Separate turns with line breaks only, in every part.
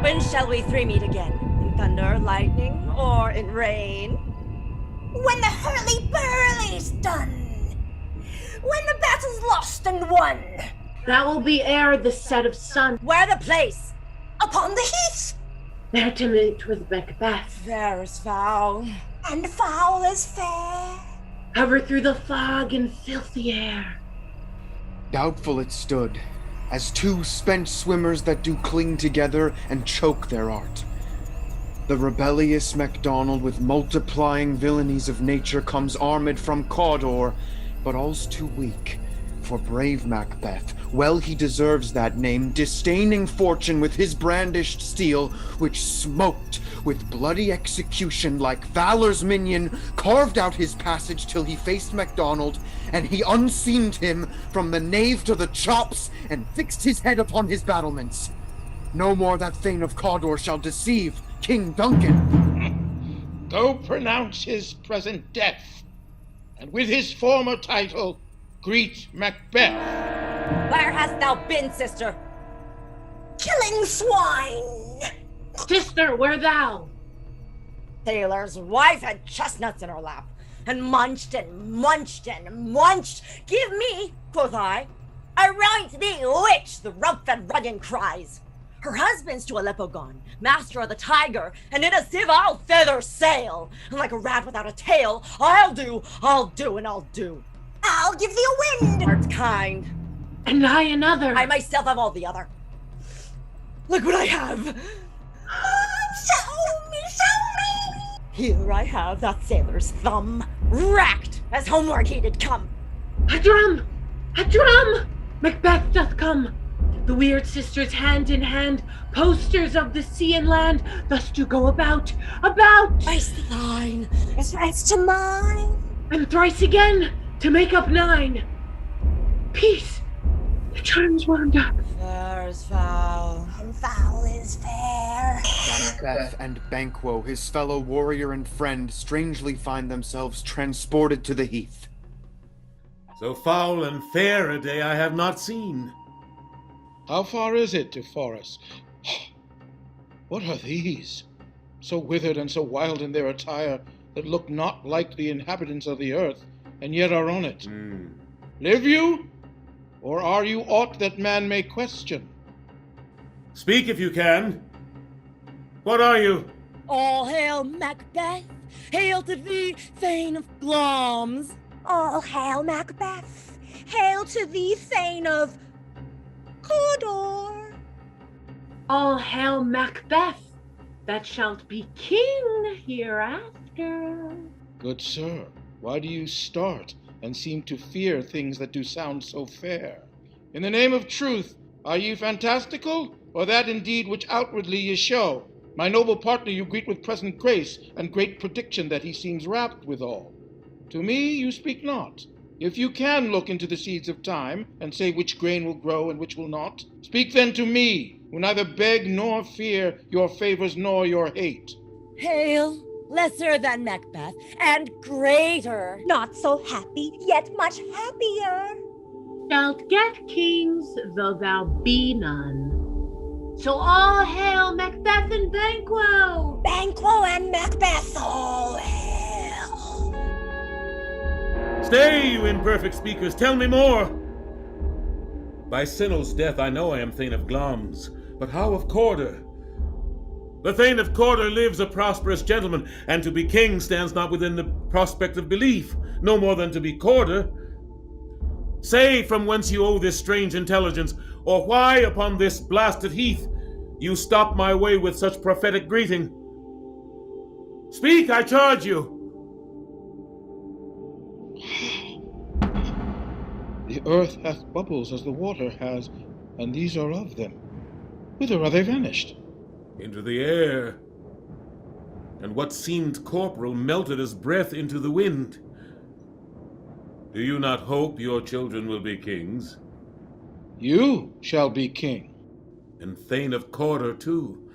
When shall we three meet again? In thunder, lightning, or in rain?
When the hurly-burly's done. When the battle's lost and won.
That will be ere the set of sun.
Where the place?
Upon the heath.
There to meet with Macbeth.
Fair is foul.
And foul is fair.
Cover through the fog and filthy air.
Doubtful it stood, as two spent swimmers that do cling together and choke their art. The rebellious MacDonald with multiplying villainies of nature comes armed from Cawdor, but all's too weak. For brave Macbeth, well he deserves that name, disdaining fortune with his brandished steel, which smoked with bloody execution like valor's minion, carved out his passage till he faced MacDonald, and he unseamed him from the nave to the chops, and fixed his head upon his battlements. No more that Thane of Cawdor shall deceive King Duncan.
Go pronounce his present death, and with his former title, greet Macbeth.
Where hast thou been, sister?
Killing swine.
Sister, where thou?
Tailor's wife had chestnuts in her lap, and munched and munched and munched. Give me, quoth I, a right thee which, the rough-fed ruddian cries. Her husband's to Aleppo gone, master of the tiger, and in a sieve I'll feather sail. And like a rat without a tail, I'll do, and I'll do.
I'll give thee a wind.
Art kind.
And I another.
I myself have all the other. Look what I have.
Show me.
Here I have that sailor's thumb, racked as homeward he did come.
A drum! A drum! Macbeth doth come. The weird sisters hand in hand, posters of the sea and land, thus do go about.
Thrice thine,
Is thrice to mine.
And thrice again, to make up 9. Peace! The charm's wound up.
Fair is foul.
And foul is fair.
Macbeth and Banquo, his fellow warrior and friend, strangely find themselves transported to the heath.
So foul and fair a day I have not seen.
How far is it to forest? What are these? So withered and so wild in their attire that look not like the inhabitants of the earth, and yet are on it. Live you? Or are you aught that man may question?
Speak if you can. What are you?
All hail Macbeth, hail to thee, Thane of Gloms.
All hail Macbeth. Hail to thee, Thane of Cawdor.
All hail Macbeth, that shalt be king hereafter.
Good sir, why do you start and seem to fear things that do sound so fair? In the name of truth, are ye fantastical, or that indeed which outwardly ye show? My noble partner you greet with present grace, and great prediction that he seems rapt withal. To me you speak not. If you can look into the seeds of time, and say which grain will grow and which will not, speak then to me, who neither beg nor fear your favors nor your hate.
Hail, lesser than Macbeth, and greater.
Not so happy, yet much happier.
Shalt get kings, though thou be none. So all hail Macbeth and Banquo!
Banquo and Macbeth, all hail.
Stay, you imperfect speakers, tell me more. By Sinno's death I know I am Thane of Gloms, but how of Cawdor? The Thane of Cawdor lives a prosperous gentleman, and to be king stands not within the prospect of belief, no more than to be Cawdor. Say from whence you owe this strange intelligence, or why upon this blasted heath you stop my way with such prophetic greeting. Speak, I charge you.
The earth hath bubbles as the water has, and these are of them. Whither are they vanished?
Into the air. And what seemed corporal melted as breath into the wind. Do you not hope your children will be kings?
You shall be king.
And Thane of Cawdor too.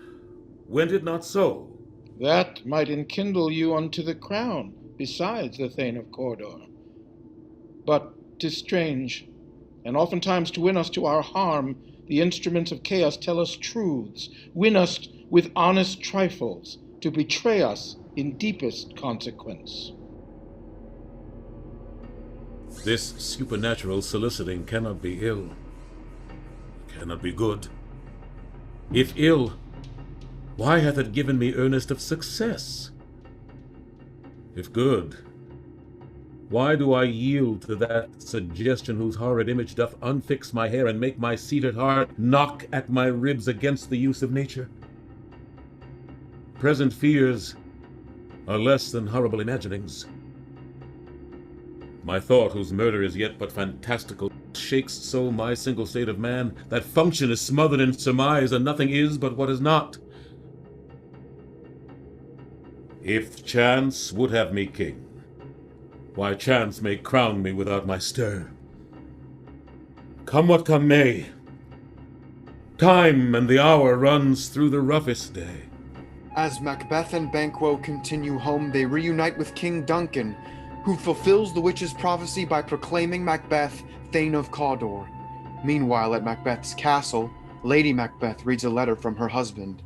Went it not so?
That might enkindle you unto the crown, besides the Thane of Cawdor. But 'tis strange, and oftentimes to win us to our harm, the instruments of chaos tell us truths, win us with honest trifles, to betray us in deepest consequence.
This supernatural soliciting cannot be ill, cannot be good. If ill, why hath it given me earnest of success? If good, why do I yield to that suggestion whose horrid image doth unfix my hair and make my seated heart knock at my ribs against the use of nature? Present fears are less than horrible imaginings. My thought, whose murder is yet but fantastical, shakes so my single state of man, that function is smothered in surmise, and nothing is but what is not. If chance would have me king, why chance may crown me without my stir. Come what come may, time and the hour runs through the roughest day.
As Macbeth and Banquo continue home, they reunite with King Duncan, who fulfills the witch's prophecy by proclaiming Macbeth Thane of Cawdor. Meanwhile, at Macbeth's castle, Lady Macbeth reads a letter from her husband.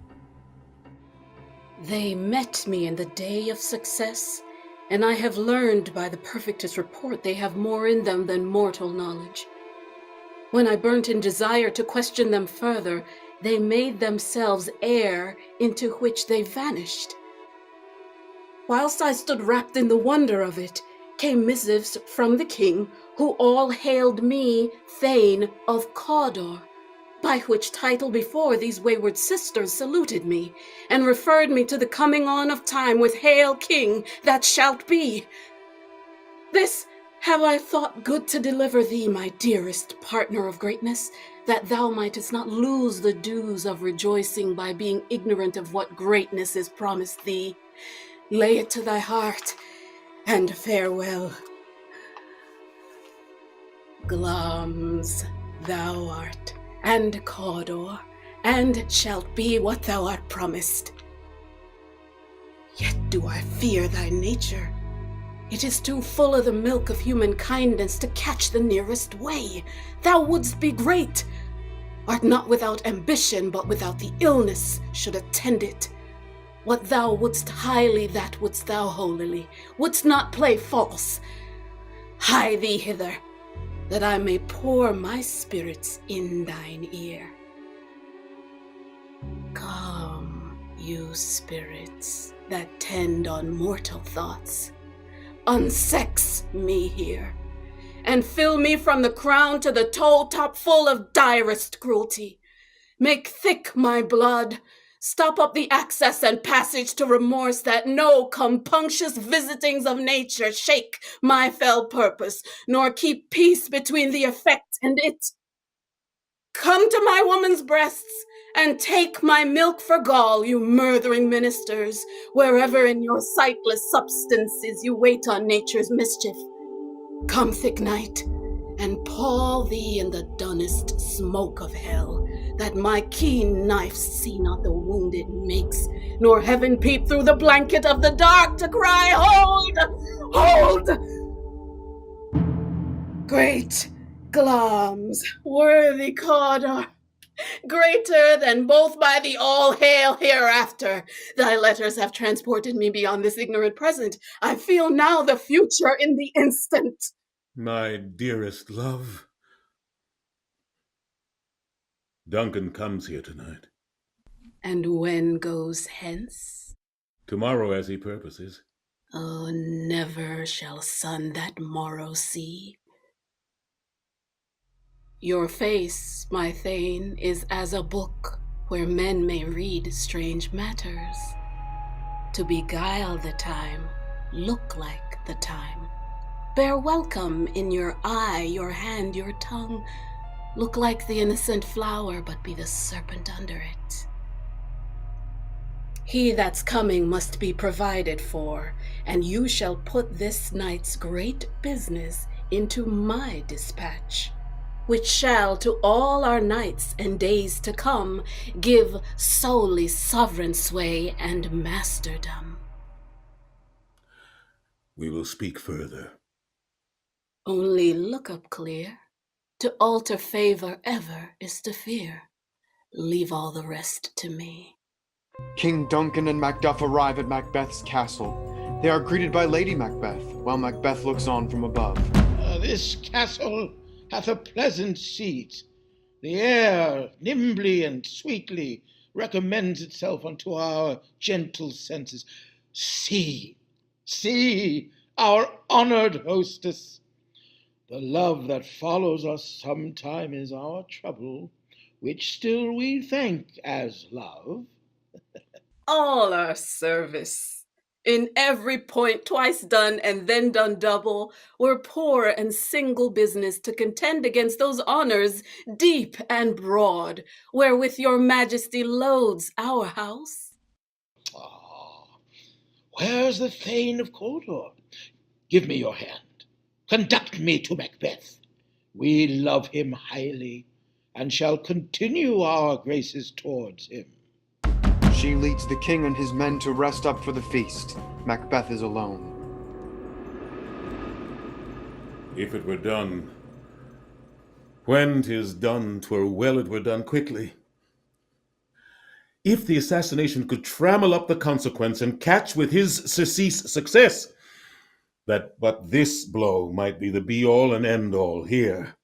They met me in the day of success, and I have learned by the perfectest report they have more in them than mortal knowledge. When I burnt in desire to question them further, they made themselves air into which they vanished. Whilst I stood wrapped in the wonder of it, came missives from the king, who all hailed me Thane of Cawdor, by which title before these wayward sisters saluted me, and referred me to the coming on of time with Hail King that shalt be. This have I thought good to deliver thee, my dearest partner of greatness, that thou mightest not lose the dues of rejoicing by being ignorant of what greatness is promised thee. Lay it to thy heart, and farewell. Glamis thou art, and Cawdor, and shalt be what thou art promised. Yet do I fear thy nature. It is too full of the milk of human kindness to catch the nearest way. Thou wouldst be great, art not without ambition, but without the illness should attend it. What thou wouldst highly, that wouldst thou holily, wouldst not play false. Hie thee hither, that I may pour my spirits in thine ear. Come, you spirits that tend on mortal thoughts, unsex me here, and fill me from the crown to the toe top full of direst cruelty. Make thick my blood, stop up the access and passage to remorse, that no compunctious visitings of nature shake my fell purpose, nor keep peace between the effect and it. Come to my woman's breasts, and take my milk for gall, you murthering ministers, wherever in your sightless substances you wait on nature's mischief. Come, thick night, and pall thee in the dunnest smoke of hell, that my keen knife see not the wound it makes, nor heaven peep through the blanket of the dark to cry, hold, hold! Great Glamis, worthy Cawdor, greater than both by the all-hail hereafter. Thy letters have transported me beyond this ignorant present. I feel now the future in the instant.
My dearest love, Duncan comes here tonight.
And when goes hence?
Tomorrow, as he purposes.
Oh, never shall sun that morrow see. Your face, my Thane, is as a book where men may read strange matters. To beguile the time, look like the time. Bear welcome in your eye, your hand, your tongue. Look like the innocent flower, but be the serpent under it. He that's coming must be provided for, and you shall put this night's great business into my dispatch, which shall to all our nights and days to come give solely sovereign sway and masterdom.
We will speak further.
Only look up clear, To alter favor ever is to fear. Leave all the rest to me.
King Duncan and Macduff arrive at Macbeth's castle. They are greeted by Lady Macbeth, while Macbeth looks on from above.
This castle hath a pleasant seat. The air, nimbly and sweetly, recommends itself unto our gentle senses. See, see, our honored hostess. The love that follows us sometime is our trouble, which still we thank as love.
All our service. In every point twice done and then done double, we're poor and single business to contend against those honors deep and broad, wherewith your majesty loads our house.
Where's the Thane of Cawdor? Give me your hand. Conduct me to Macbeth. We love him highly, and shall continue our graces towards him.
She leads the king and his men to rest up for the feast. Macbeth is alone.
If it were done, when 'tis done, 'twere well it were done quickly. If the assassination could trammel up the consequence and catch with his surcease success, that but this blow might be the be-all and end-all here.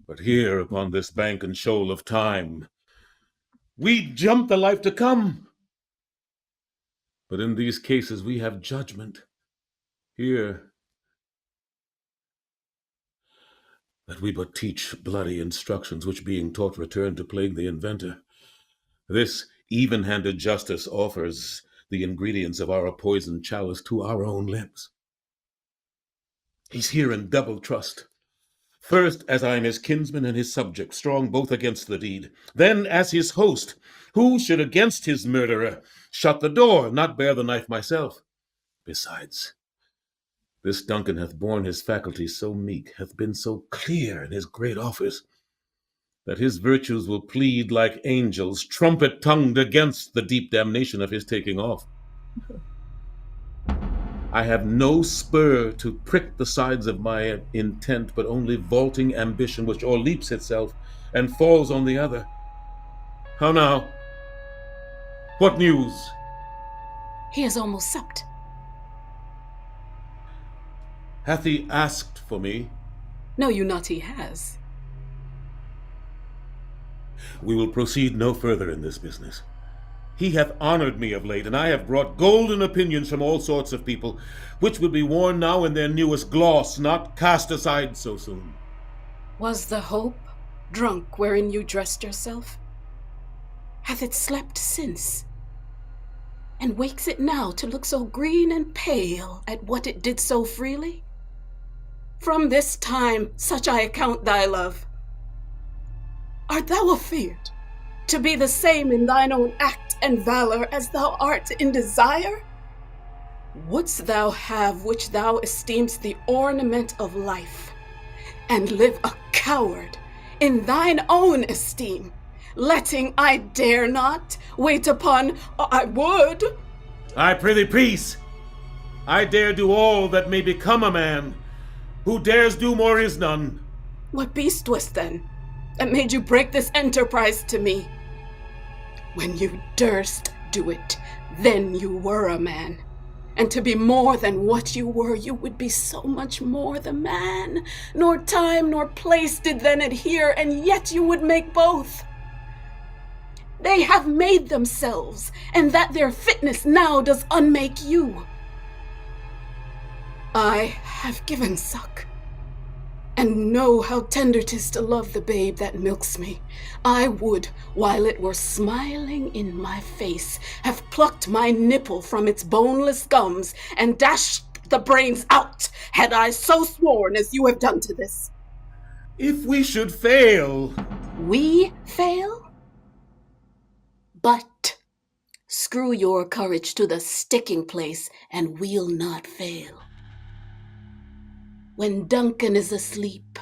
But here upon this bank and shoal of time, we jump the life to come. But in these cases we have judgment. Here, that we but teach bloody instructions, which being taught return to plague the inventor. This even-handed justice offers the ingredients of our poisoned chalice to our own lips. He's here in double trust. First, as I'm his kinsman and his subject, strong both against the deed. Then, as his host, who should against his murderer shut the door, not bear the knife myself. Besides, this Duncan hath borne his faculties so meek, hath been so clear in his great office, that his virtues will plead like angels, trumpet-tongued against the deep damnation of his taking off. I have no spur to prick the sides of my intent, but only vaulting ambition, which o'erleaps itself and falls on the other. How now? What news?
He has almost supped.
Hath he asked for me?
Know you not he has.
We will proceed no further in this business. He hath honored me of late, and I have brought golden opinions from all sorts of people, which will be worn now in their newest gloss, not cast aside so soon.
Was the hope drunk wherein you dressed yourself? Hath it slept since? And wakes it now to look so green and pale at what it did so freely? From this time such I account thy love. Art thou afeard to be the same in thine own act and valor as thou art in desire? Wouldst thou have which thou esteem'st the ornament of life, and live a coward in thine own esteem, letting I dare not wait upon I would?
I prithee peace. I dare do all that may become a man. Who dares do more is none.
What beast was then that made you break this enterprise to me? When you durst do it, then you were a man. And to be more than what you were, you would be so much more the man. Nor time nor place did then adhere, and yet you would make both. They have made themselves, and that their fitness now does unmake you. I have given suck, and know how tender 'tis to love the babe that milks me. I would, while it were smiling in my face, have plucked my nipple from its boneless gums and dashed the brains out, had I so sworn as you have done to this.
If we should fail...
We fail? But screw your courage to the sticking place, and we'll not fail. When Duncan is asleep,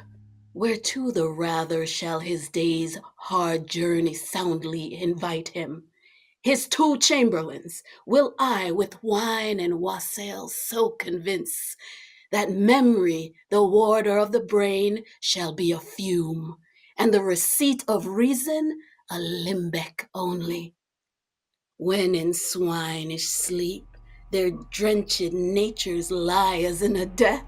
whereto the rather shall his day's hard journey soundly invite him? His 2 chamberlains will I with wine and wassail so convince, that memory, the warder of the brain, shall be a fume, and the receipt of reason a limbeck only. When in swinish sleep their drenched natures lie as in a death,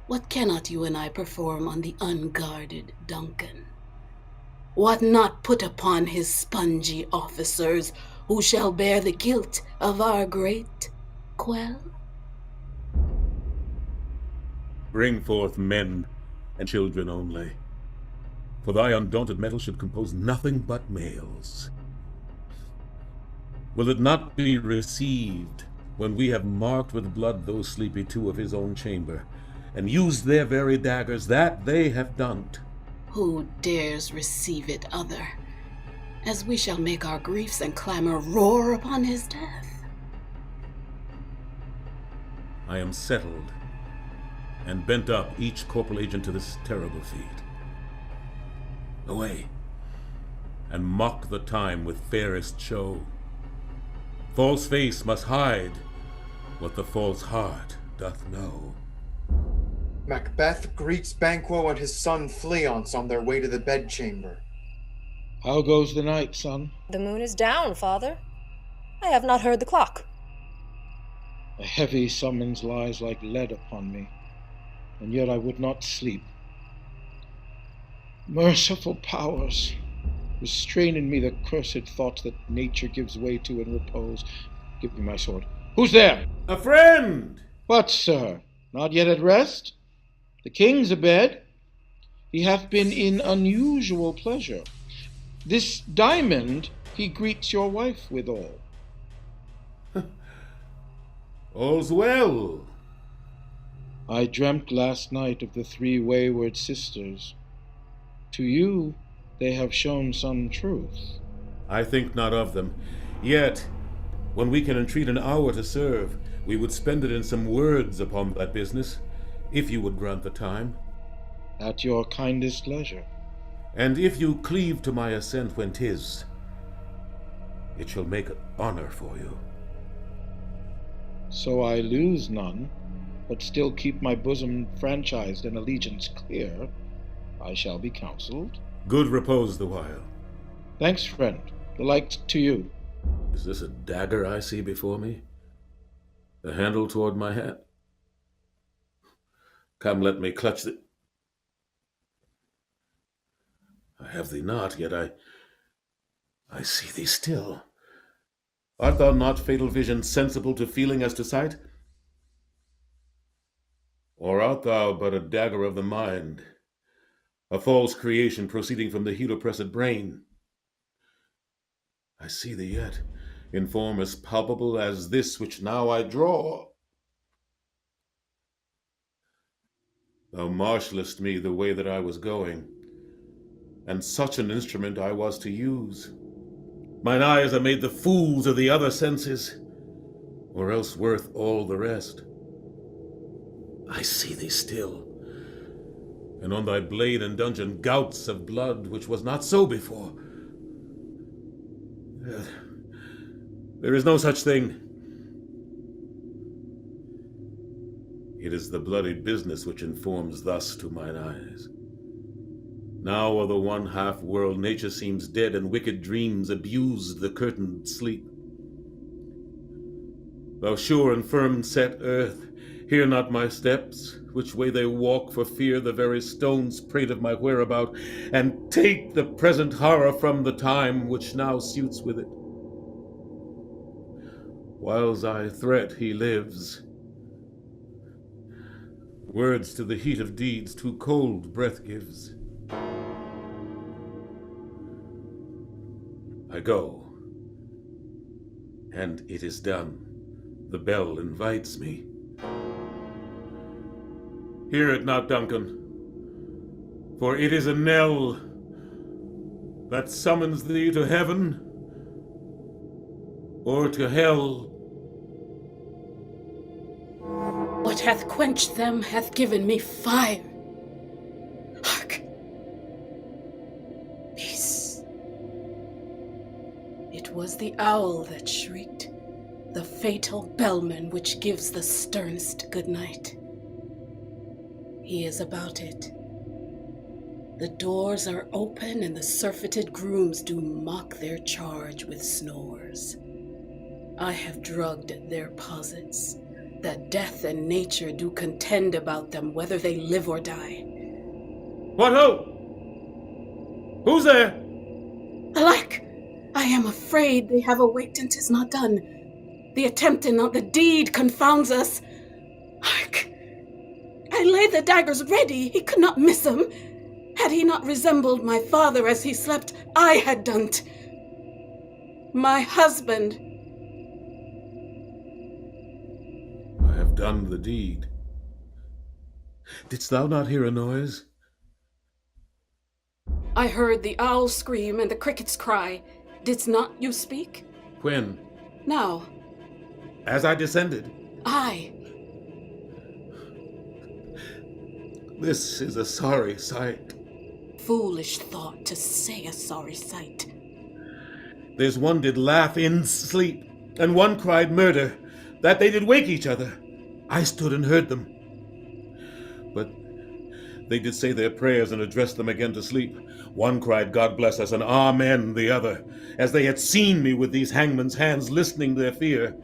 what cannot you and I perform on the unguarded Duncan? What not put upon his spongy officers, who shall bear the guilt of our great quell?
Bring forth men and children only, for thy undaunted metal should compose nothing but males. Will it not be received when we have marked with blood those sleepy two of his own chamber, and used their very daggers? That they have done.
Who dares receive it other, as we shall make our griefs and clamor roar upon his death?
I am settled, and bent up each corporal agent to this terrible feat. Away, and mock the time with fairest show. False face must hide what the false heart doth know.
Macbeth greets Banquo and his son Fleance on their way to the bedchamber.
How goes the night, son?
The moon is down, father. I have not heard the clock.
A heavy summons lies like lead upon me, and yet I would not sleep. Merciful powers, restrain in me the cursed thoughts that nature gives way to in repose. Give me my sword. Who's there?
A friend!
What, sir? Not yet at rest? The king's abed. He hath been in unusual pleasure. This diamond he greets your wife withal.
All's well.
I dreamt last night of the three wayward sisters. To you they have shown some truth.
I think not of them. Yet, when we can entreat an hour to serve, we would spend it in some words upon that business, if you would grant the time.
At your kindest leisure.
And if you cleave to my assent when 'tis, it shall make honor for you.
So I lose none, but still keep my bosom franchised and allegiance clear, I shall be counseled.
Good repose the while.
Thanks, friend. The like to you.
Is this a dagger I see before me? The handle toward my hat? Come, let me clutch it. I have thee not, yet I see thee still. Art thou not, fatal vision, sensible to feeling as to sight? Or art thou but a dagger of the mind, a false creation proceeding from the heat-oppressed brain? I see thee yet, in form as palpable as this which now I draw. Thou marshallest me the way that I was going, and such an instrument I was to use. Mine eyes are made the fools of the other senses, or else worth all the rest. I see thee still, and on thy blade and dungeon gouts of blood, which was not so before. There is no such thing. It is the bloody business which informs thus to mine eyes. Now of the one half-world nature seems dead, and wicked dreams abused the curtained sleep. Thou sure and firm set earth, hear not my steps, which way they walk, for fear the very stones prate of my whereabout, and take the present horror from the time which now suits with it. Whiles I threat he lives. Words to the heat of deeds too cold breath gives. I go, and it is done. The bell invites me. Hear it not, Duncan, for it is a knell that summons thee to heaven or to hell.
What hath quenched them hath given me fire. Hark! Peace. It was the owl that shrieked, the fatal bellman which gives the sternest good night. He is about it. The doors are open and the surfeited grooms do mock their charge with snores. I have drugged their posits, that death and nature do contend about them whether they live or die.
What ho! Who's there?
Alack! I am afraid they have awaked and 'tis not done. The attempt and not the deed confounds us. Hark! I laid the daggers ready, he could not miss 'em. Had he not resembled my father as he slept, I had done't. My husband.
I have done the deed. Didst thou not hear a noise?
I heard the owl scream and the crickets cry. Didst not you speak?
When?
Now.
As I descended.
Aye.
This is a sorry sight.
Foolish thought to say a sorry sight.
There's one did laugh in sleep, and one cried murder, that they did wake each other. I stood and heard them. But they did say their prayers and addressed them again to sleep. One cried, God bless us, and Amen, the other, as they had seen me with these hangman's hands listening to their fear.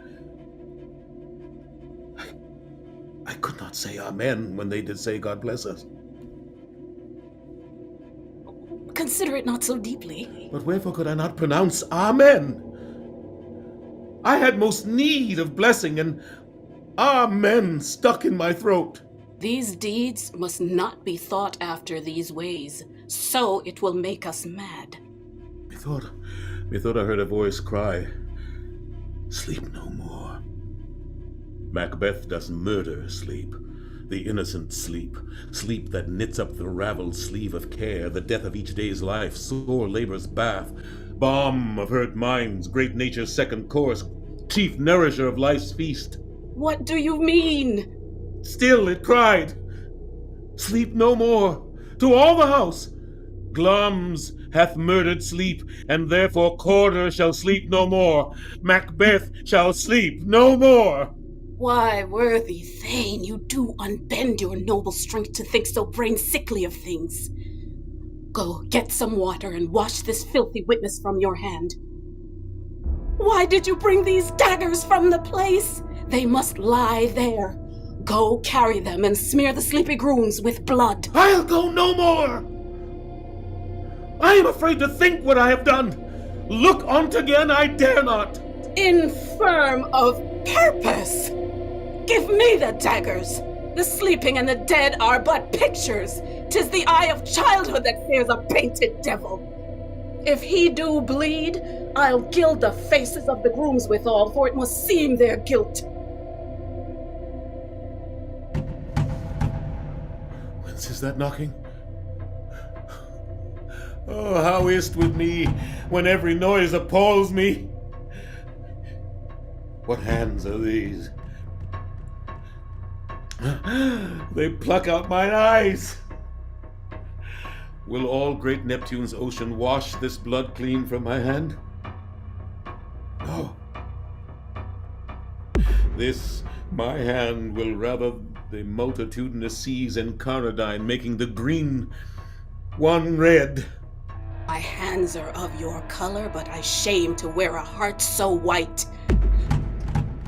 I could not say Amen when they did say God bless us.
Consider it not so deeply.
But wherefore could I not pronounce Amen? I had most need of blessing, and Amen stuck in my throat.
These deeds must not be thought after these ways, so it will make us mad.
Methought I heard a voice cry, sleep no more. Macbeth does murder sleep, the innocent sleep, sleep that knits up the raveled sleeve of care, the death of each day's life, sore labor's bath, balm of hurt minds, great nature's second course, chief nourisher of life's feast.
What do you mean?
Still it cried, sleep no more, to all the house. Glums hath murdered sleep, and therefore Corder shall sleep no more. Macbeth shall sleep no more.
Why, worthy Thane, you do unbend your noble strength to think so brain-sickly of things. Go, get some water and wash this filthy witness from your hand. Why did you bring these daggers from the place? They must lie there. Go carry them and smear the sleepy grooms with blood.
I'll go no more. I am afraid to think what I have done. Look on't again I dare not.
Infirm of purpose! Give me the daggers! The sleeping and the dead are but pictures. 'Tis the eye of childhood that fears a painted devil. If he do bleed, I'll gild the faces of the grooms withal, for it must seem their guilt.
Whence is that knocking? Oh, how is't with me when every noise appalls me? What hands are these? They pluck out mine eyes. Will all great Neptune's ocean wash this blood clean from my hand? No. This, my hand, will rather the multitudinous seas incarnadine, making the green one red.
My hands are of your color, but I shame to wear a heart so white.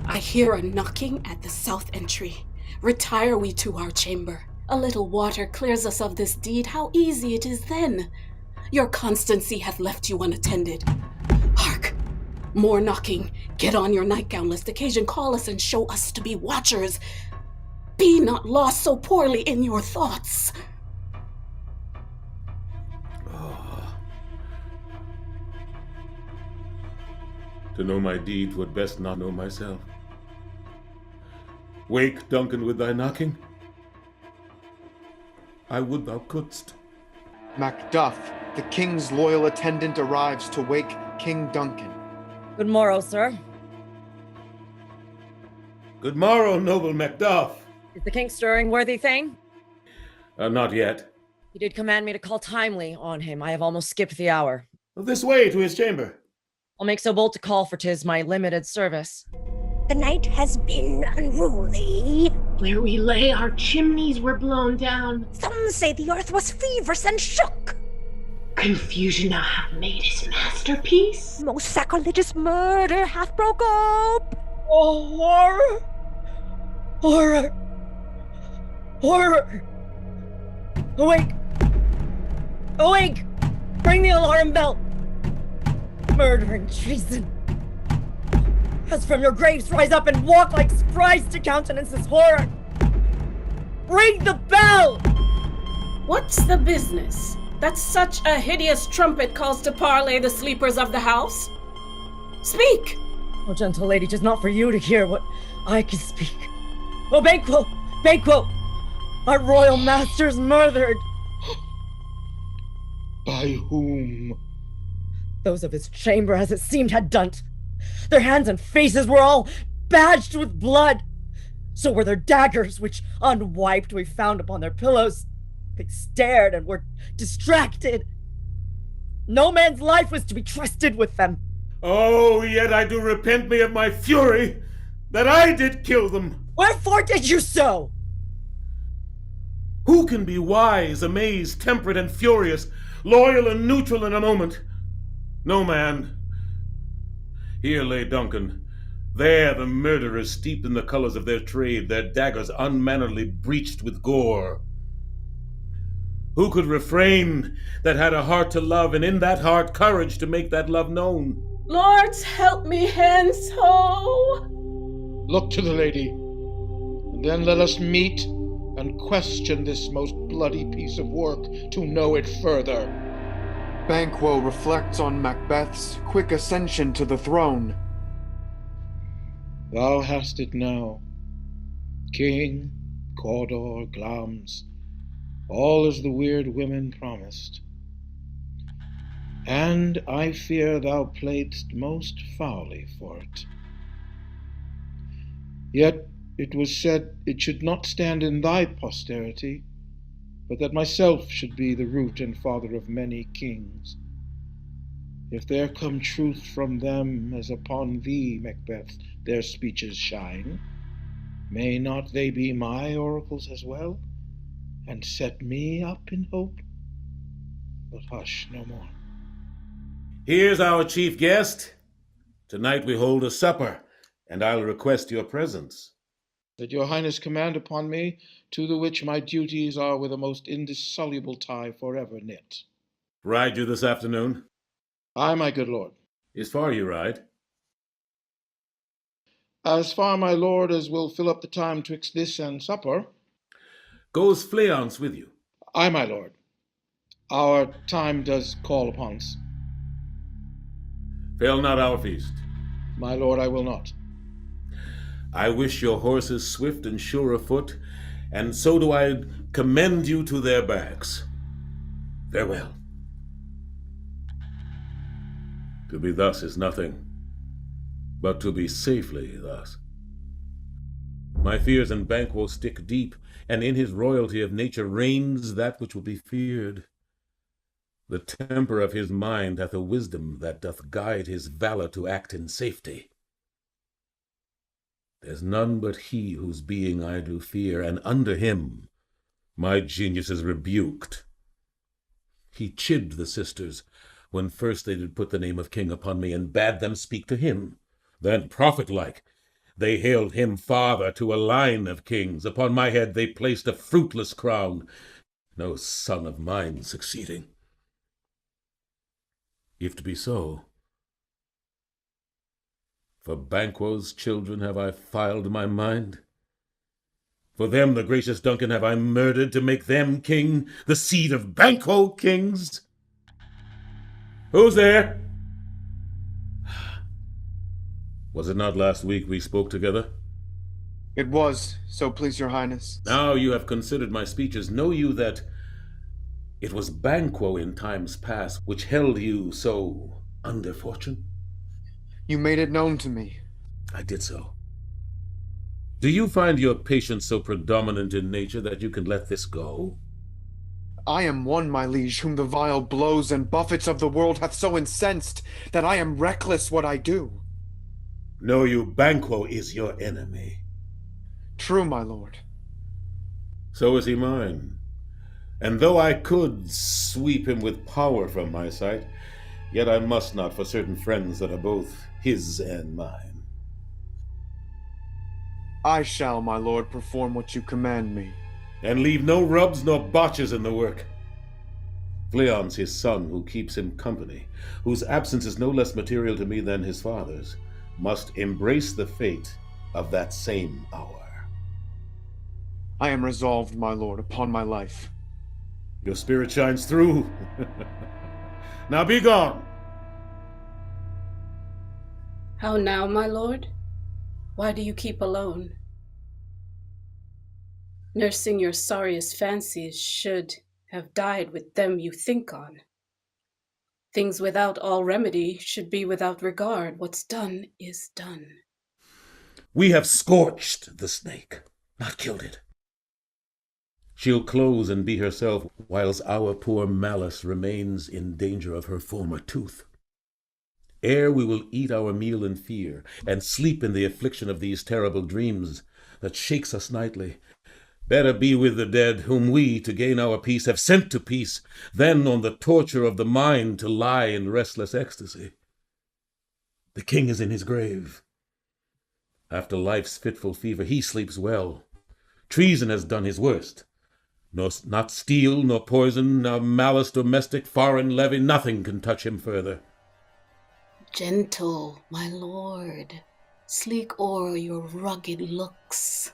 I hear a knocking at the south entry. Retire we to our chamber. A little water clears us of this deed. How easy it is then. Your constancy hath left you unattended. Hark! More knocking. Get on your nightgown, lest occasion call us and show us to be watchers. Be not lost so poorly in your thoughts.
To know my deed, 'twould best not know myself. Wake, Duncan, with thy knocking. I would thou couldst.
Macduff, the king's loyal attendant, arrives to wake King Duncan.
Good morrow, sir.
Good morrow, noble Macduff.
Is the king stirring, worthy Thane?
Not yet.
He did command me to call timely on him. I have almost skipped the hour.
This way to his chamber.
I'll make so bold to call, for 'tis my limited service.
The night has been unruly.
Where we lay, our chimneys were blown down.
Some say the earth was fevers and shook.
Confusion now hath made his masterpiece.
Most sacrilegious murder hath broke up.
Oh, horror! Horror! Horror! Awake! Awake! Ring the alarm bell! Murder and treason! As from your graves rise up and walk like sprites to countenance this horror! Ring the bell!
What's the business that such a hideous trumpet calls to parley the sleepers of the house? Speak!
Oh, gentle lady, 'tis not for you to hear what I can speak. Oh, Banquo! Banquo! Our royal master's murdered!
By whom?
Those of his chamber, as it seemed, had done't. Their hands and faces were all badged with blood. So were their daggers, which, unwiped, we found upon their pillows. They stared and were distracted. No man's life was to be trusted with them.
Oh, yet I do repent me of my fury, that I did kill them.
Wherefore did you so?
Who can be wise, amazed, temperate, and furious, loyal and neutral in a moment? No man. Here lay Duncan. There the murderers steeped in the colors of their trade, their daggers unmannerly breached with gore. Who could refrain that had a heart to love, and in that heart courage to make that love known?
Lords, help me hence, ho!
Look to the lady, and then let us meet and question this most bloody piece of work to know it further.
Banquo reflects on Macbeth's quick ascension to the throne.
Thou hast it now. King, Cawdor, Glamis, all as the weird women promised. And I fear thou playedst most foully for it. Yet it was said it should not stand in thy posterity, but that myself should be the root and father of many kings. If there come truth from them, as upon thee, Macbeth, their speeches shine, may not they be my oracles as well, and set me up in hope? But hush, no more.
Here's our chief guest. Tonight we hold a supper, and I'll request your presence.
That your highness command upon me, to the which my duties are with a most indissoluble tie forever knit.
Ride you this afternoon?
Aye, my good lord.
As far you ride?
As far, my lord, as will fill up the time twixt this and supper.
Goes Fleance with you?
Aye, my lord. Our time does call upon us.
Fail not our feast.
My lord, I will not.
I wish your horses swift and sure of foot, and so do I commend you to their backs. Farewell. To be thus is nothing, but to be safely thus. My fears in Banquo stick deep, and in his royalty of nature reigns that which will be feared. The temper of his mind hath a wisdom that doth guide his valor to act in safety. There's none but he whose being I do fear, and under him my genius is rebuked. He chid the sisters when first they did put the name of king upon me, and bade them speak to him. Then, prophet-like, they hailed him father to a line of kings. Upon my head they placed a fruitless crown, no son of mine succeeding. If to be so, for Banquo's children have I filed my mind. For them the gracious Duncan have I murdered, to make them king, the seed of Banquo kings. Who's there? Was it not last week we spoke together?
It was, so please your highness.
Now you have considered my speeches, know you that it was Banquo in times past which held you so under fortune?
You made it known to me.
I did so. Do you find your patience so predominant in nature that you can let this go?
I am one, my liege, whom the vile blows and buffets of the world hath so incensed that I am reckless what I do.
Know you Banquo is your enemy?
True, my lord.
So is he mine. And though I could sweep him with power from my sight, yet I must not for certain friends that are both his and mine.
I shall, my lord, perform what you command me.
And leave no rubs nor botches in the work. Fleon's his son, who keeps him company, whose absence is no less material to me than his father's, must embrace the fate of that same hour.
I am resolved, my lord, upon my life.
Your spirit shines through. Now be gone.
How now, my lord? Why do you keep alone? Nursing your sorriest fancies should have died with them you think on. Things without all remedy should be without regard. What's done is done.
We have scorched the snake, not killed it. She'll close and be herself, whiles our poor malice remains in danger of her former tooth. Ere we will eat our meal in fear, and sleep in the affliction of these terrible dreams that shakes us nightly, better be with the dead, whom we, to gain our peace, have sent to peace, than on the torture of the mind to lie in restless ecstasy. The king is in his grave. After life's fitful fever, he sleeps well. Treason has done his worst. Not steel, nor poison, nor malice domestic, foreign levy, nothing can touch him further.
Gentle, my lord, sleek o'er your rugged looks.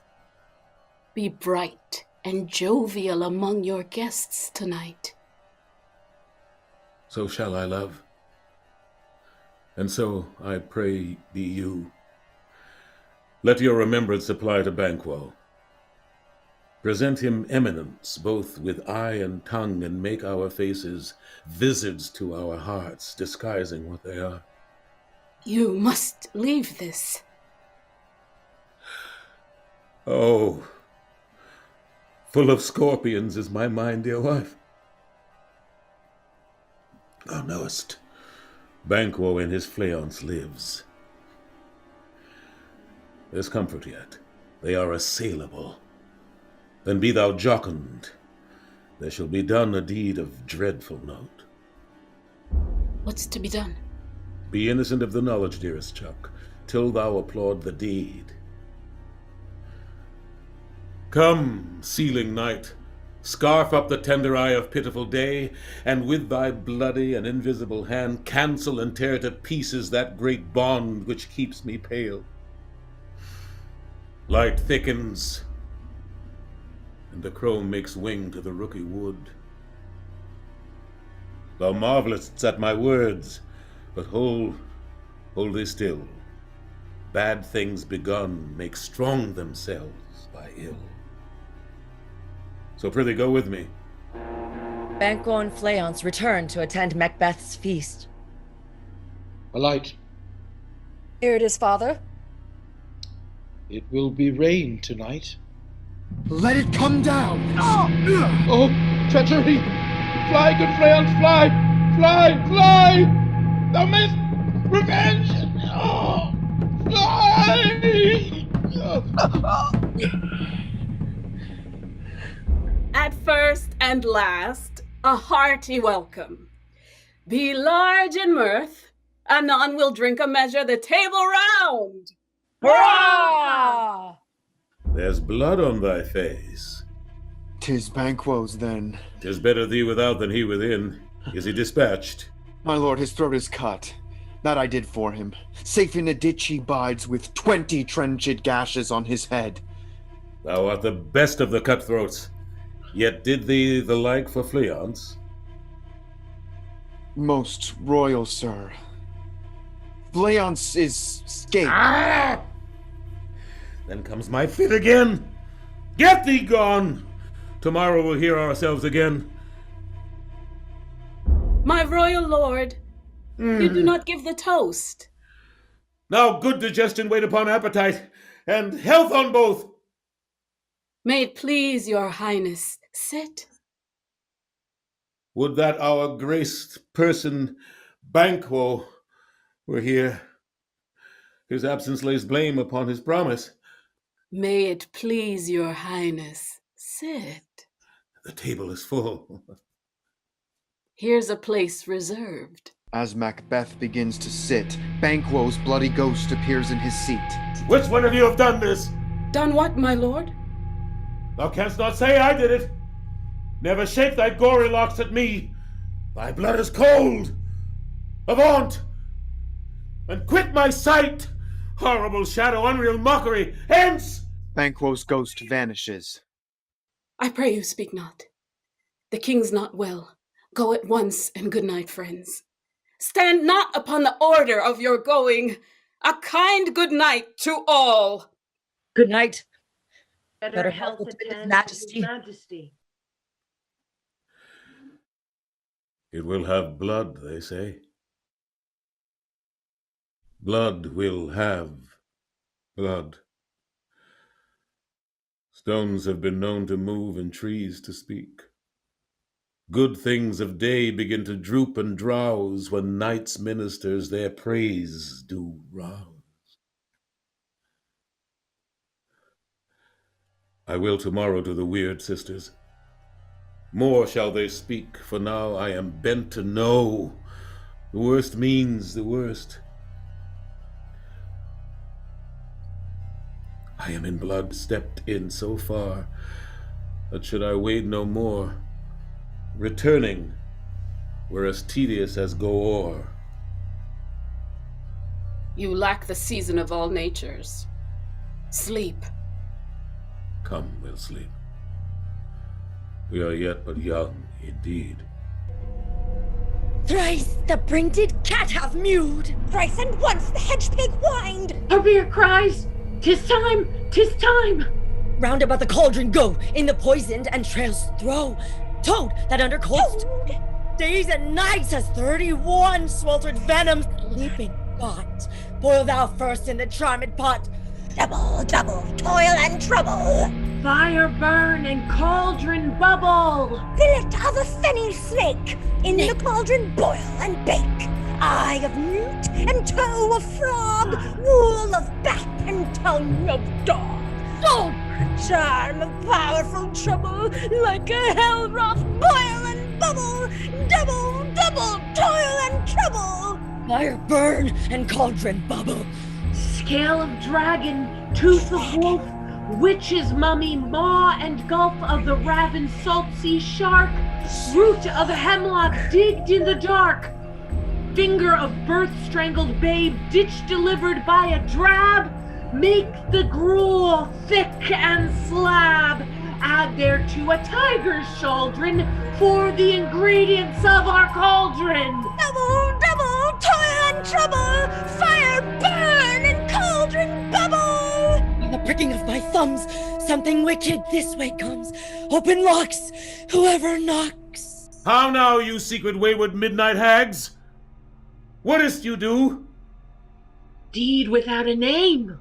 Be bright and jovial among your guests tonight.
So shall I, love. And so, I pray, be you. Let your remembrance apply to Banquo. Present him eminence, both with eye and tongue, and make our faces visards to our hearts, disguising what they are.
You must leave this.
Oh, full of scorpions is my mind, dear wife. Thou knowest, Banquo in his fleance lives. There's comfort yet. They are assailable. Then be thou jocund. There shall be done a deed of dreadful note.
What's to be done?
Be innocent of the knowledge, dearest Chuck, till thou applaud the deed. Come, sealing night, scarf up the tender eye of pitiful day, and with thy bloody and invisible hand cancel and tear to pieces that great bond which keeps me pale. Light thickens, and the crow makes wing to the rooky wood. Thou marvelest at my words, but hold thee still. Bad things begun make strong themselves by ill. So prithee go with me.
Banquo and Fleance return to attend Macbeth's feast.
A light.
Here it is, father.
It will be rain tonight.
Let it come down!
Oh, treachery! Fly, good Fleance, fly! Fly, fly! Thou mayst revenge! Oh, fly!
At first and last, a hearty welcome. Be large in mirth, anon we'll drink a measure the table round.
Hurrah!
There's blood on thy face.
'Tis Banquo's, then.
'Tis better thee without than he within. Is he dispatched?
My lord, his throat is cut. That I did for him. Safe in a ditch he bides, with 20 trenched gashes on his head.
Thou art the best of the cutthroats. Yet did thee the like for Fleance?
Most royal sir. Fleance is 'scaped.
Ah! Then comes my fit again. Get thee gone! Tomorrow we'll hear ourselves again.
My royal lord, you do not give the toast.
Now good digestion wait upon appetite, and health on both.
May it please your highness, sit.
Would that our graced person Banquo were here. His absence lays blame upon his promise.
May it please your highness, Sit.
The table is full.
Here's a place reserved.
As Macbeth begins to sit, Banquo's bloody ghost appears in his seat.
Which one of you have done this?
Done what, my lord?
Thou canst not say I did it. Never shake thy gory locks at me. Thy blood is cold. Avaunt, and quit my sight. Horrible shadow, unreal mockery, hence!
Banquo's ghost vanishes.
I pray you speak not. The king's not well. Go at once, and good night, friends. Stand not upon the order of your going. A kind good night to all.
Good night.
Better
health
health
attend
attend
Majesty.
to His Majesty.
It will have blood, they say. Blood will have blood. Stones have been known to move and trees to speak. Good things of day begin to droop and drowse when night's ministers their praise do rouse. I will tomorrow to the weird sisters. More shall they speak, for now I am bent to know. The worst means the worst. I am in blood, stepped in so far, that should I wade no more, returning were as tedious as go o'er.
You lack the season of all natures. Sleep.
Come, we'll sleep. We are yet but young, indeed.
Thrice the printed cat have mewed.
Thrice and once the hedge pig whined.
Over your cries! 'Tis time! 'Tis time!
Round about the cauldron go, in the poisoned entrails throw. Toad, that under cold days and nights has 31 sweltered venoms leaping got. Boil thou first in the charmed pot.
Double, double, toil and trouble.
Fire burn and cauldron bubble!
Fillet of a fenny snake. In the cauldron boil and bake. Eye of newt and toe of frog. Wool of bat and tongue of dog.
Toad,
Charm of powerful trouble. Like a hell wrath boil and bubble. Double, double, toil and trouble.
fire burn and cauldron bubble.
Scale of dragon, tooth of wolf, witch's mummy, maw and gulf of the ravened salt sea shark, root of hemlock digged in the dark, finger of birth strangled babe, ditch delivered by a drab, make the gruel thick and slab, add thereto a tiger's chaldron for the ingredients of our cauldron.
Double, double, toil and trouble, fire burn and cauldron bubble.
On the pricking of my thumbs, something wicked this way comes. Open locks, whoever knocks.
How now, you secret wayward midnight hags? What is't you do?
Deed without a name.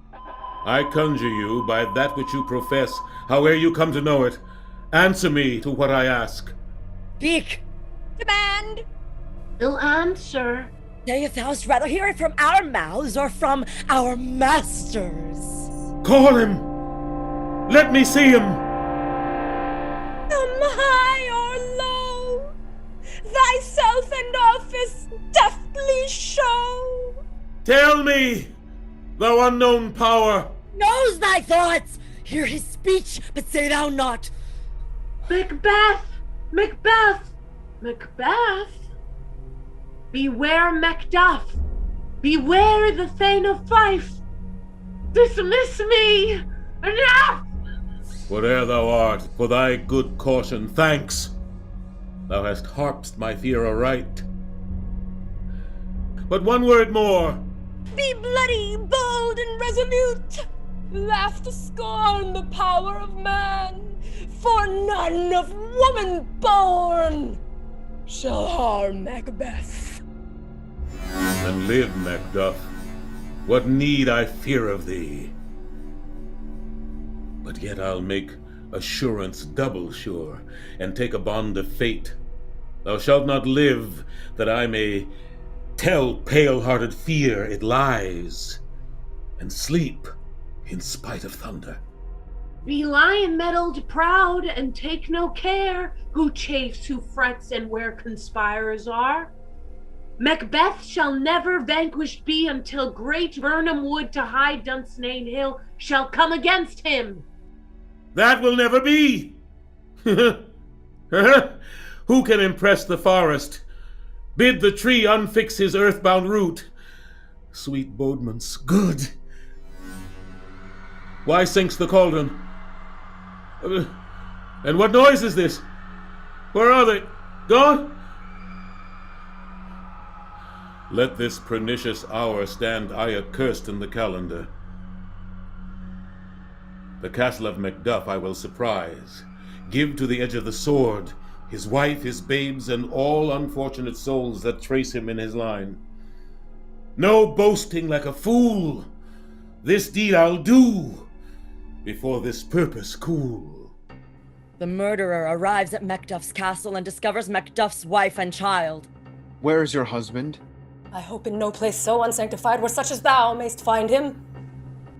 I conjure you by that which you profess, howe'er you come to know it. Answer me to what I ask.
Speak.
Demand.
Ill answer.
Say if thou'st rather hear it from our mouths or from our masters.
Call him! Let me see him!
Come high or low, thyself and office deftly show.
Tell me, thou unknown power!
Knows thy thoughts. Hear his speech, but say thou not.
Macbeth! Macbeth! Macbeth! Beware Macduff! Beware the Thane of Fife! Dismiss me! Enough!
Whate'er thou art, for thy good caution, thanks. Thou hast harped my fear aright. But one word more.
Be bloody, bold, and resolute. Laugh to scorn the power of man, for none of woman born shall harm Macbeth.
And live, Macduff. What need I fear of thee? But yet I'll make assurance double sure, and take a bond of fate. Thou shalt not live, that I may tell pale-hearted fear it lies, and sleep in spite of thunder.
Be lion-mettled proud and take no care who chafes, who frets, and where conspirers are. Macbeth shall never vanquished be until great Birnam wood to high Dunsinane hill shall come against him.
That will never be! Who can impress the forest? Bid the tree unfix his earthbound root. Sweet bodements, good. Why sinks the cauldron? And what noise is this? Where are they? Gone? Let this pernicious hour stand I accursed in the calendar. The castle of Macduff I will surprise, give to the edge of the sword, his wife, his babes, and all unfortunate souls that trace him in his line. No boasting like a fool, this deed I'll do, before this purpose cool.
The murderer arrives at Macduff's castle and discovers Macduff's wife and child.
Where is your husband?
I hope in no place so unsanctified where such as thou mayst find him.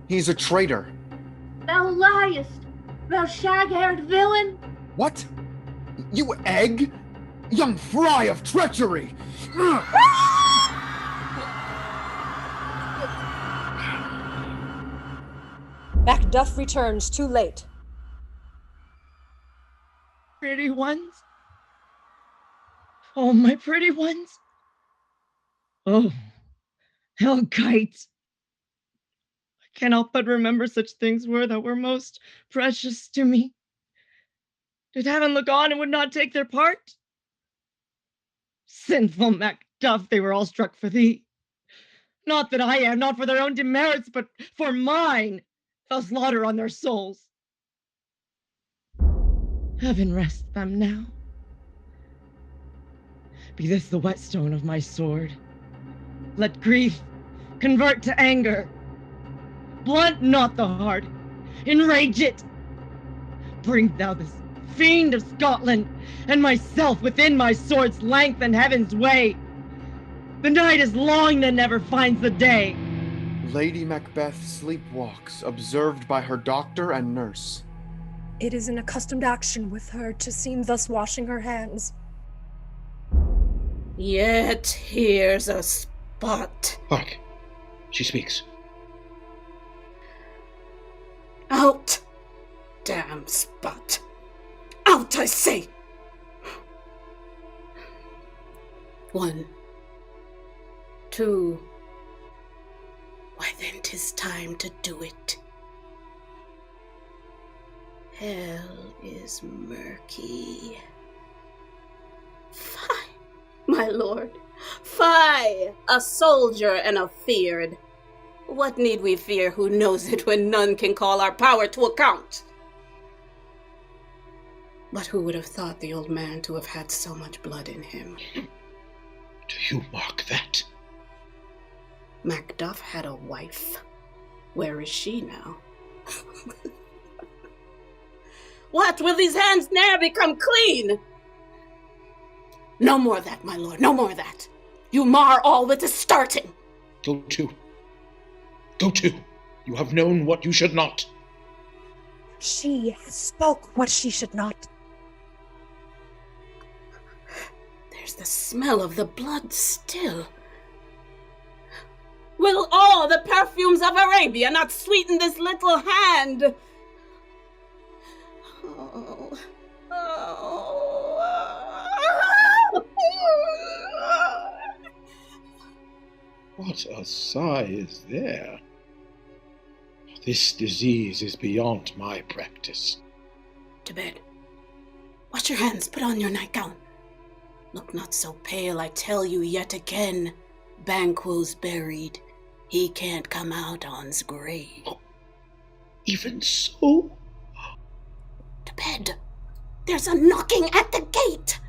He's a traitor.
Thou liest, thou shag-haired villain!
What? You egg? Young fry of treachery!
Macduff returns too late.
Pretty ones? Oh, my pretty ones? Oh, hell kites. I cannot but remember such things that were most precious to me. Did heaven look on and would not take their part? Sinful Macduff, they were all struck for thee. Not that I am, not for their own demerits, but for mine, fell slaughter on their souls. Heaven rest them now. Be this the whetstone of my sword. Let grief convert to anger. Blunt not the heart, enrage it. Bring thou this fiend of Scotland and myself within my sword's length and heaven's way. The night is long that never finds the day.
Lady Macbeth sleepwalks, observed by her doctor and nurse.
It is an accustomed action with her to seem thus washing her hands.
Yet here's a spot.
Hark! She speaks.
Out! Damn spot! Out, I say! 1, 2. Why then 'tis time to do it. Hell is murky. Fie, my lord, fie, a soldier and a feared. What need we fear who knows it when none can call our power to account? But who would have thought the old man to have had so much blood in him?
Do you mark that?
Macduff had a wife. Where is she now? What, will these hands ne'er become clean? No more of that, my lord, no more of that. You mar all with the starting.
Go to. Go to. You have known what you should not.
She has spoke what she should not.
There's the smell of the blood still. Will all the perfumes of Arabia not sweeten this little hand? Oh,
What a sigh is there? This disease is beyond my practice.
To bed. Wash your hands, put on your nightgown. Look not so pale, I tell you yet again. Banquo's buried. He can't come out on's grave.
Oh, even so?
To bed. There's a knocking at the gate.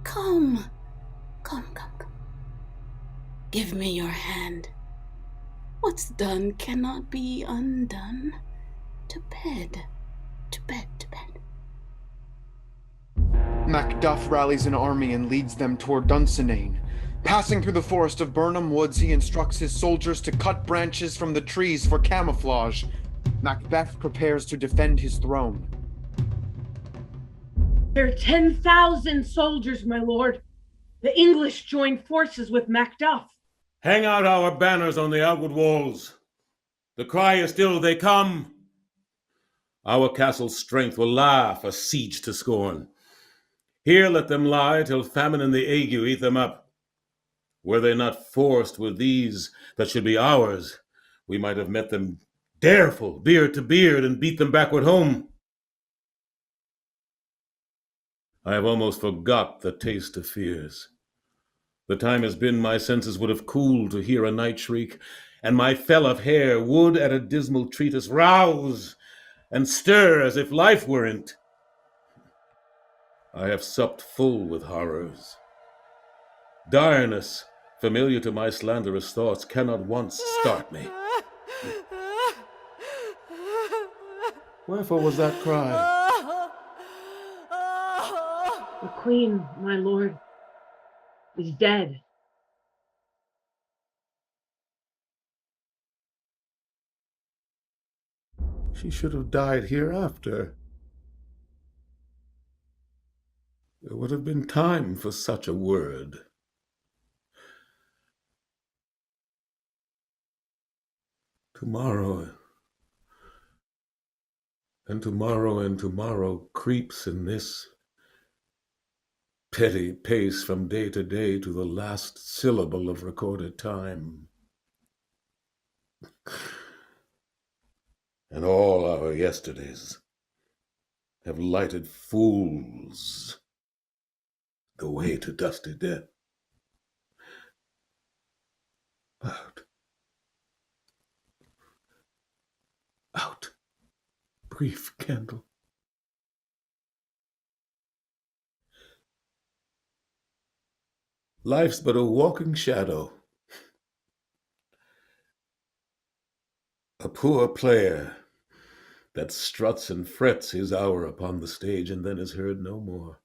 Come. Give me your hand. What's done cannot be undone. To bed.
Macduff rallies an army and leads them toward Dunsinane. Passing through the forest of Birnam Woods, he instructs his soldiers to cut branches from the trees for camouflage. Macbeth prepares to defend his throne.
There are 10,000 soldiers, my lord. The English join forces with Macduff.
Hang out our banners on the outward walls. The cry is still, they come. Our castle's strength will laugh a siege to scorn. Here let them lie till famine and the ague eat them up. Were they not forced with these that should be ours, we might have met them dareful, beard to beard, and beat them backward home. I have almost forgot the taste of fears. The time has been my senses would have cooled to hear a night shriek, and my fell of hair would at a dismal treatise rouse and stir as if life were in't. I have supped full with horrors. Direness, familiar to my slanderous thoughts, cannot once start me. Wherefore was that cry?
The queen, my lord, is dead.
She should have died hereafter. There would have been time for such a word. Tomorrow, and tomorrow, and tomorrow creeps in this petty pace from day to day to the last syllable of recorded time. And all our yesterdays have lighted fools the way to dusty death. Out. Out, brief candle. Life's but a walking shadow. A poor player that struts and frets his hour upon the stage and then is heard no more.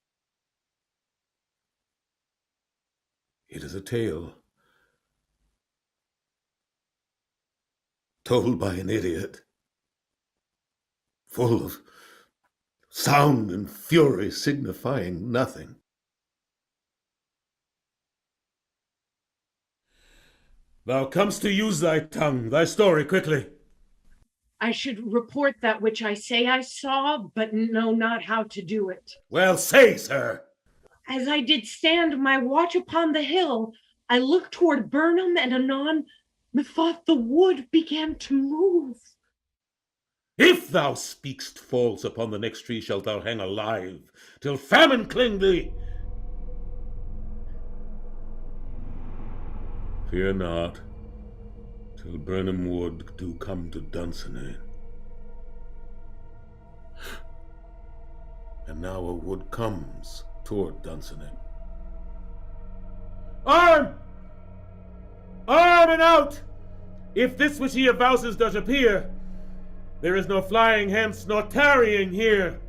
It is a tale told by an idiot, full of sound and fury signifying nothing. Thou comest to use thy tongue, thy story quickly.
I should report that which I say I saw, but know not how to do it.
Well, say, sir.
As I did stand my watch upon the hill, I looked toward Burnham, and anon methought the wood began to move.
If thou speak'st false, upon the next tree shalt thou hang alive, till famine cling thee. Fear not, till Burnham Wood do come to Dunsinane. And now a wood comes toward Dunsinane. Arm! Arm and out! If this which he avouses does appear, there is no flying hence, nor tarrying here.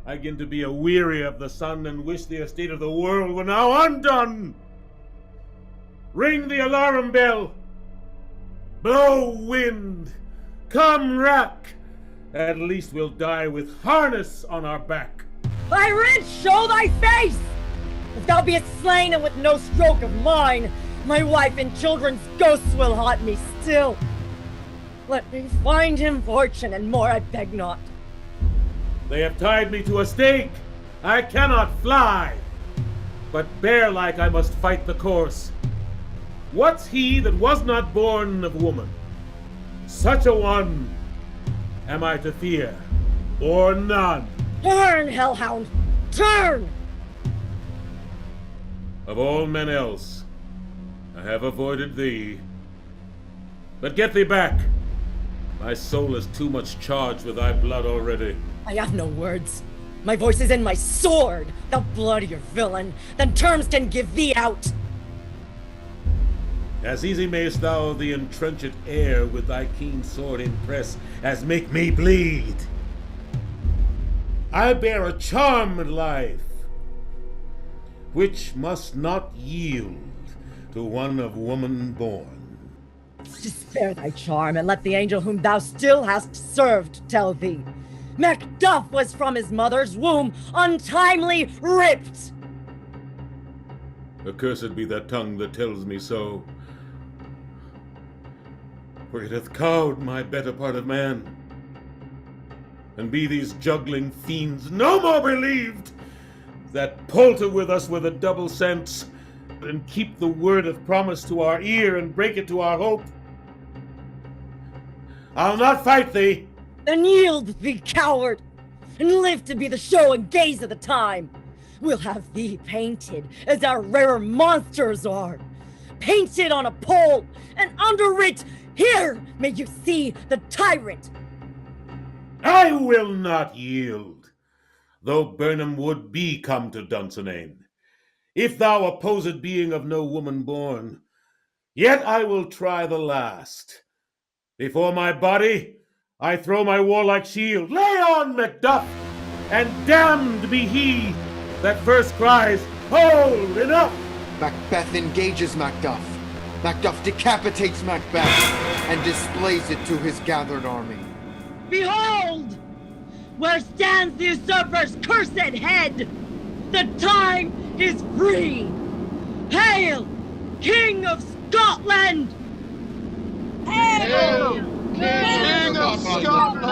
I begin to be a-weary of the sun, and wish the estate of the world were now undone. Ring the alarum bell. Blow, wind. Come, rack. At least we'll die with harness on our back.
Thy writ, show thy face! If thou beest slain, and with no stroke of mine, my wife and children's ghosts will haunt me still. Let me find him fortune, and more I beg not.
They have tied me to a stake. I cannot fly, but bear-like I must fight the course. What's he that was not born of woman? Such a one am I to fear, or none.
Turn, hellhound, turn!
Of all men else, I have avoided thee. But get thee back. My soul is too much charged with thy blood already.
I have no words. My voice is in my sword, thou bloodier villain, than terms can give thee out.
As easy mayst thou the entrenched air with thy keen sword impress as make me bleed. I bear a charmed life, which must not yield to one of woman born.
Spare thy charm, and let the angel whom thou still hast served tell thee. Macduff was from his mother's womb untimely ripped.
Accursed be that tongue that tells me so, for it hath cowed my better part of man. And be these juggling fiends no more believed, that palter with us with a double sense, and keep the word of promise to our ear, and break it to our hope. I'll not fight thee.
Then yield thee, coward, and live to be the show and gaze of the time. We'll have thee painted as our rarer monsters are, painted on a pole, and under it, here may you see the tyrant.
I will not yield, though Burnham would be come to Dunsinane. If thou opposed being of no woman born, yet I will try the last. Before my body, I throw my warlike shield. Lay on, Macduff, and damned be he that first cries, hold, enough!
Macbeth engages Macduff. Macduff decapitates Macbeth and displays it to his gathered army.
Behold! Where stands the usurper's cursed head? The time is free! Hail, King of Scotland!
Hail, King of Scotland!